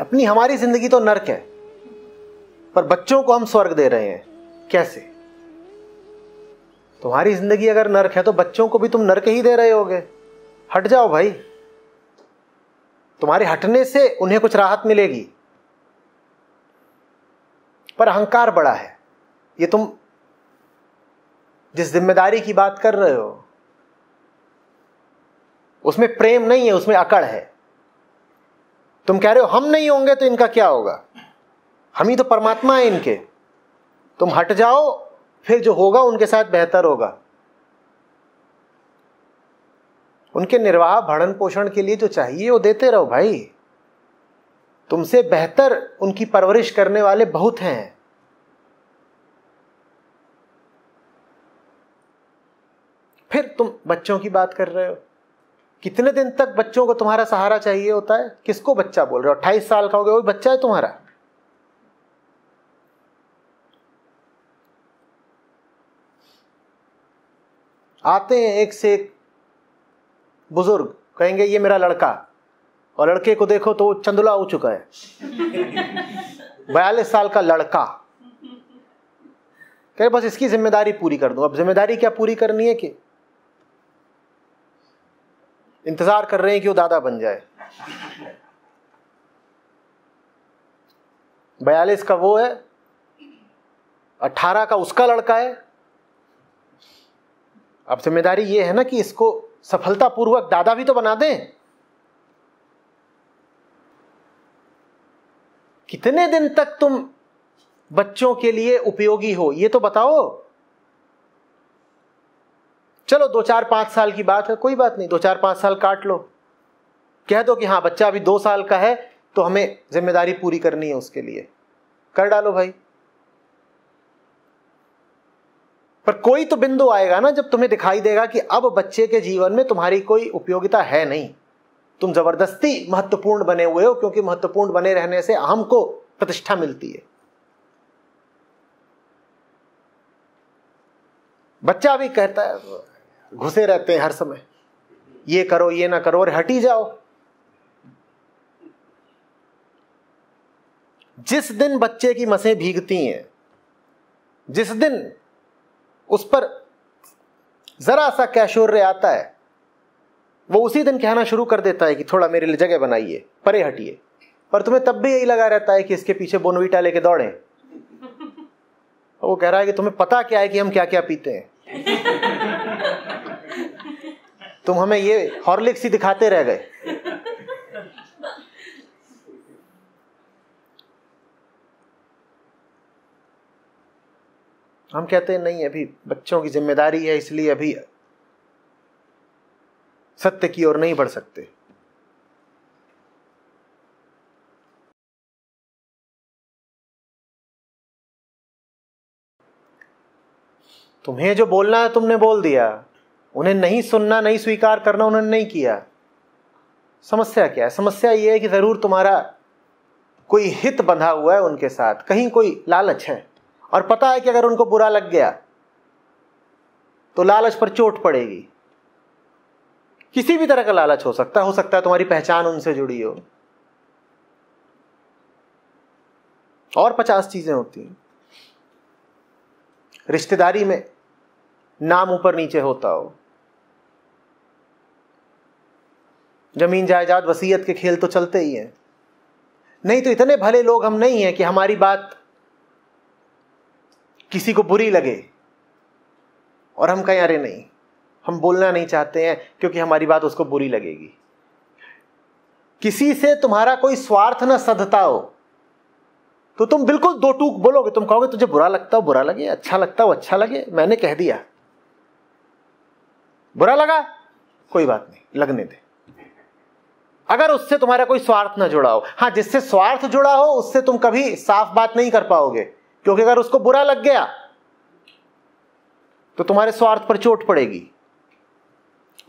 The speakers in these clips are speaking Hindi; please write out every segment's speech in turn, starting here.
अपनी हमारी जिंदगी तो नर्क है, पर बच्चों को हम स्वर्ग दे रहे हैं। कैसे? तुम्हारी जिंदगी अगर नर्क है तो बच्चों को भी तुम नर्क ही दे रहे होगे। हट जाओ भाई, तुम्हारे हटने से उन्हें कुछ राहत मिलेगी। पर अहंकार बड़ा है। ये तुम जिस जिम्मेदारी की बात कर रहे हो उसमें प्रेम नहीं है, उसमें अकड़ है। तुम कह रहे हो हम नहीं होंगे तो इनका क्या होगा, हम ही तो परमात्मा है इनके। तुम हट जाओ, फिर जो होगा उनके साथ बेहतर होगा। उनके निर्वाह भरण पोषण के लिए जो चाहिए वो देते रहो भाई। तुमसे बेहतर उनकी परवरिश करने वाले बहुत हैं। फिर तुम बच्चों की बात कर रहे हो। कितने दिन तक बच्चों को तुम्हारा सहारा चाहिए होता है? किसको बच्चा बोल रहे हो? 28 साल का हो गया, वही बच्चा है तुम्हारा। आते हैं एक से एक बुजुर्ग, कहेंगे ये मेरा लड़का, और लड़के को देखो तो वो चंदुला हो चुका है। 42 साल का लड़का, कह बस इसकी जिम्मेदारी पूरी कर दूं। अब जिम्मेदारी क्या पूरी करनी है कि इंतजार कर रहे हैं कि वो दादा बन जाए। 42 का वो है, 18 का उसका लड़का है। अब जिम्मेदारी ये है ना कि इसको सफलतापूर्वक दादा भी तो बना दें। कितने दिन तक तुम बच्चों के लिए उपयोगी हो ये तो बताओ। चलो 2-4-5 साल की बात है, कोई बात नहीं, 2-4-5 साल काट लो। कह दो कि हाँ बच्चा अभी 2 साल का है तो हमें जिम्मेदारी पूरी करनी है उसके लिए, कर डालो भाई। पर कोई तो बिंदु आएगा ना जब तुम्हें दिखाई देगा कि अब बच्चे के जीवन में तुम्हारी कोई उपयोगिता है नहीं। तुम जबरदस्ती महत्वपूर्ण बने हुए हो, क्योंकि महत्वपूर्ण बने रहने से अहम को प्रतिष्ठा मिलती है। बच्चा भी कहता है, घुसे रहते हैं हर समय, ये करो ये ना करो, और हट ही जाओ। जिस दिन बच्चे की मसें भीगती हैं, जिस दिन उस पर जरा सा कैशोर्य आता है, वो उसी दिन कहना शुरू कर देता है कि थोड़ा मेरे लिए जगह बनाइए, परे हटिए। पर तुम्हें तब भी यही लगा रहता है कि इसके पीछे बोनवीटा लेके दौड़े। वो कह रहा है कि तुम्हें पता क्या है कि हम क्या क्या पीते हैं। तुम हमें ये हॉर्लिक्स ही दिखाते रह गए। हम कहते हैं नहीं, अभी बच्चों की जिम्मेदारी है, इसलिए अभी सत्य की ओर नहीं बढ़ सकते। तुम्हें जो बोलना है तुमने बोल दिया, उन्हें नहीं सुनना, नहीं स्वीकार करना उन्होंने नहीं किया। समस्या क्या है? समस्या यह है कि जरूर तुम्हारा कोई हित बंधा हुआ है उनके साथ, कहीं कोई लालच है, और पता है कि अगर उनको बुरा लग गया तो लालच पर चोट पड़ेगी। किसी भी तरह का लालच हो सकता है तुम्हारी पहचान उनसे जुड़ी हो, और 50 चीजें होती हैं। रिश्तेदारी में नाम ऊपर नीचे होता हो, जमीन जायदाद वसीयत के खेल तो चलते ही हैं। नहीं तो इतने भले लोग हम नहीं हैं कि हमारी बात किसी को बुरी लगे और हम कहें अरे नहीं, हम बोलना नहीं चाहते हैं क्योंकि हमारी बात उसको बुरी लगेगी। किसी से तुम्हारा कोई स्वार्थ न सधता हो तो तुम बिल्कुल दो टूक बोलोगे। तुम कहोगे तुझे बुरा लगता हो बुरा लगे, अच्छा लगता हो अच्छा लगे, मैंने कह दिया, बुरा लगा कोई बात नहीं, लगने दे। अगर उससे तुम्हारा कोई स्वार्थ ना जुड़ा हो। हाँ, जिससे स्वार्थ जुड़ा हो उससे तुम कभी साफ बात नहीं कर पाओगे, क्योंकि अगर उसको बुरा लग गया तो तुम्हारे स्वार्थ पर चोट पड़ेगी।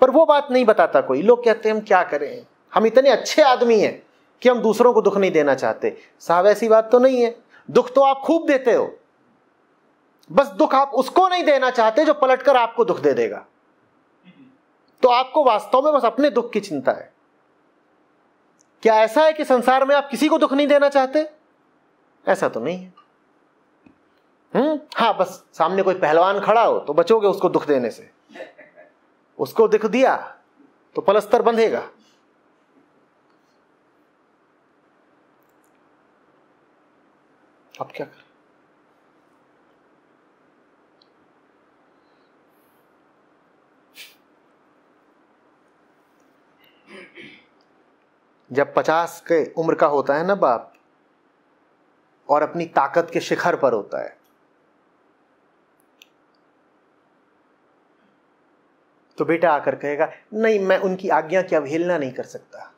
पर वो बात नहीं बताता कोई। लोग कहते हैं हम क्या करें, हम इतने अच्छे आदमी हैं कि हम दूसरों को दुख नहीं देना चाहते। साहब ऐसी बात तो नहीं है, दुख तो आप खूब देते हो, बस दुख आप उसको नहीं देना चाहते जो पलटकर आपको दुख दे देगा। तो आपको वास्तव में बस अपने दुख की चिंता है क्या ऐसा है कि संसार में आप किसी को दुख नहीं देना चाहते? ऐसा तो नहीं है। हाँ, बस सामने कोई पहलवान खड़ा हो तो बचोगे उसको दुख देने से। उसको दुख दिया तो पलस्तर बंधेगा। अब क्या करें? जब 50 के उम्र का होता है ना बाप, और अपनी ताकत के शिखर पर होता है, तो बेटा आकर कहेगा नहीं, मैं उनकी आज्ञा की अवहेलना नहीं कर सकता,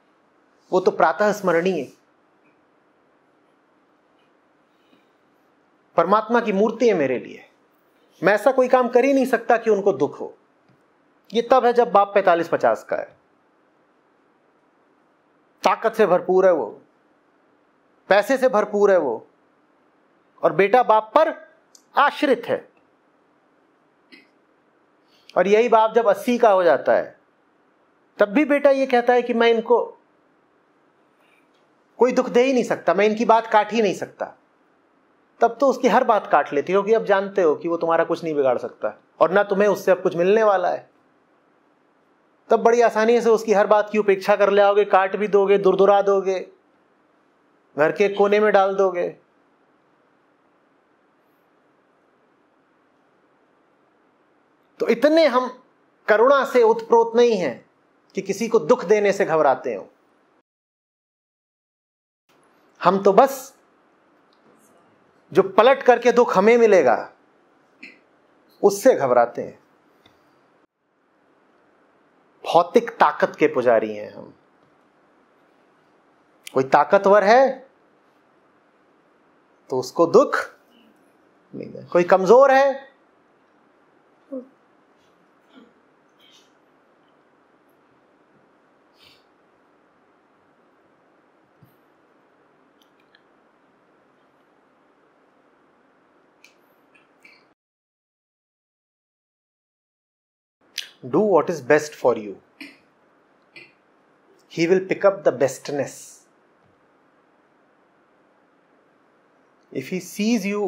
वो तो प्रातः स्मरणीय परमात्मा की मूर्ति है मेरे लिए, मैं ऐसा कोई काम कर ही नहीं सकता कि उनको दुख हो। ये तब है जब बाप 45-50 का है, ताकत से भरपूर है वो, पैसे से भरपूर है वो, और बेटा बाप पर आश्रित है। और यही बाप जब 80 का हो जाता है तब भी बेटा ये कहता है कि मैं इनको कोई दुख दे ही नहीं सकता, मैं इनकी बात काट ही नहीं सकता। तब तो उसकी हर बात काट लेती हो कि अब जानते हो कि वो तुम्हारा कुछ नहीं बिगाड़ सकता और ना तुम्हें उससे अब कुछ मिलने वाला है। तब बड़ी आसानी से उसकी हर बात की उपेक्षा कर ले आओगे, काट भी दोगे, दुरदुरा दोगे, घर के कोने में डाल दोगे। तो इतने हम करुणा से उत्प्रोत नहीं हैं कि किसी को दुख देने से घबराते हो। हम तो बस जो पलट करके दुख हमें मिलेगा उससे घबराते हैं। भौतिक ताकत के पुजारी हैं हम। कोई ताकतवर है तो उसको दुख नहीं दे, कोई कमजोर है do what is best for you. He will pick up the bestness. If he sees you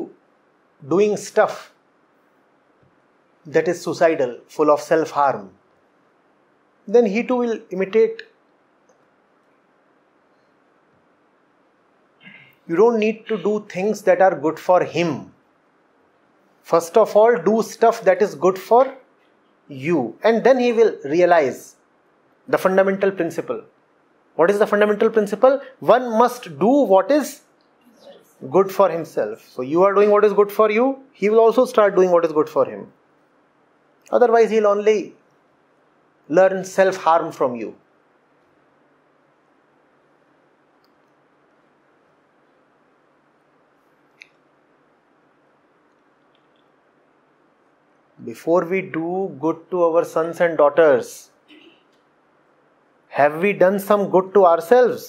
doing stuff that is suicidal, full of self-harm, then he too will imitate. You don't need to do things that are good for him. First of all, do stuff that is good for you, and then he will realize the fundamental principle. What is the fundamental principle? One must do what is good for himself. So you are doing what is good for you, he will also start doing what is good for him. Otherwise he'll only learn self-harm from you. Before we do good to our sons and daughters, have we done some good to ourselves?